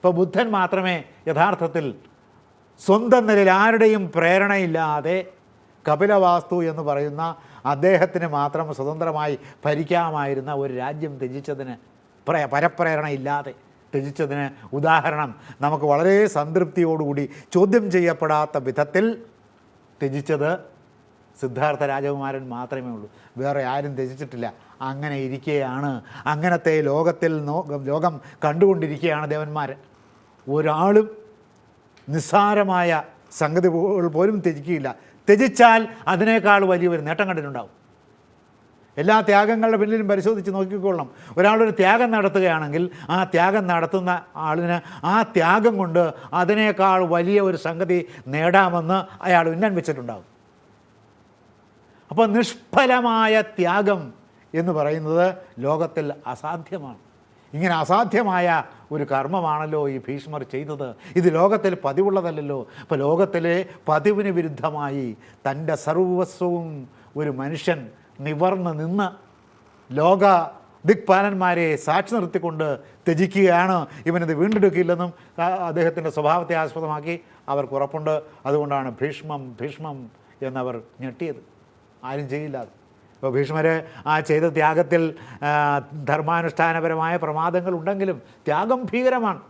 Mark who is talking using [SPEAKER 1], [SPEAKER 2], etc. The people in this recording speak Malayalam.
[SPEAKER 1] ഇപ്പോൾ ബുദ്ധൻ മാത്രമേ യഥാർത്ഥത്തിൽ സ്വന്തം നിലയിൽ ആരുടെയും പ്രേരണയില്ലാതെ കപിലവാസ്തു എന്ന് പറയുന്ന അദ്ദേഹത്തിന് മാത്രം സ്വതന്ത്രമായി ഭരിക്കാമായിരുന്ന ഒരു രാജ്യം ത്യജിച്ചതിന്, പരപ്രേരണയില്ലാതെ ത്യജിച്ചതിന് ഉദാഹരണം നമുക്ക് വളരെ സംതൃപ്തിയോടുകൂടി ചോദ്യം ചെയ്യപ്പെടാത്ത വിധത്തിൽ ത്യജിച്ചത് സിദ്ധാർത്ഥ രാജകുമാരൻ മാത്രമേ ഉള്ളൂ. വേറെ ആരും ത്യജിച്ചിട്ടില്ല. അങ്ങനെ ഇരിക്കുകയാണ്, അങ്ങനത്തെ ലോകം കണ്ടുകൊണ്ടിരിക്കുകയാണ് ദേവന്മാർ. ഒരാളും നിസ്സാരമായ സംഗതി പോലും ത്യജിക്കുകയില്ല. ത്യജിച്ചാൽ അതിനേക്കാൾ വലിയൊരു നേട്ടം കണ്ടിട്ടുണ്ടാവും. എല്ലാ ത്യാഗങ്ങളുടെ പിന്നിലും പരിശോധിച്ച് നോക്കിക്കൊള്ളണം. ഒരാളൊരു ത്യാഗം നടത്തുകയാണെങ്കിൽ ആ ത്യാഗം നടത്തുന്ന ആളിന് ആ ത്യാഗം കൊണ്ട് അതിനേക്കാൾ വലിയ ഒരു സംഗതി നേടാമെന്ന് അയാൾ ഉന്നം വെച്ചിട്ടുണ്ടാകും. അപ്പോൾ നിഷ്ഫലമായ ത്യാഗം എന്ന് പറയുന്നത് ലോകത്തിൽ അസാധ്യമാണ്. ഇങ്ങനെ അസാധ്യമായ ഒരു കർമ്മമാണല്ലോ ഈ ഭീഷ്മർ ചെയ്തത്. ഇത് ലോകത്തിൽ പതിവുള്ളതല്ലല്ലോ. അപ്പോൾ ലോകത്തിലെ പതിവിന് വിരുദ്ധമായി തൻ്റെ സർവസ്വവും ഒരു മനുഷ്യൻ നിവർന്ന് നിന്ന് ലോക ദിക്പാലന്മാരെ സാക്ഷി നിർത്തിക്കൊണ്ട് ത്യജിക്കുകയാണ്. ഇവനിത് വീണ്ടെടുക്കില്ലെന്നും അദ്ദേഹത്തിൻ്റെ സ്വഭാവത്തെ ആസ്പദമാക്കി അവർക്ക് ഉറപ്പുണ്ട്. അതുകൊണ്ടാണ് ഭീഷ്മം എന്നവർ ഞെട്ടിയത്. ആരും ചെയ്യില്ല. ഇപ്പോൾ ഭീഷ്മർ ആ ചെയ്ത ത്യാഗത്തിൽ ധർമാനുഷ്ഠാനപരമായ പ്രമാദങ്ങൾ ഉണ്ടെങ്കിലും ത്യാഗം ഭീകരമാണ്.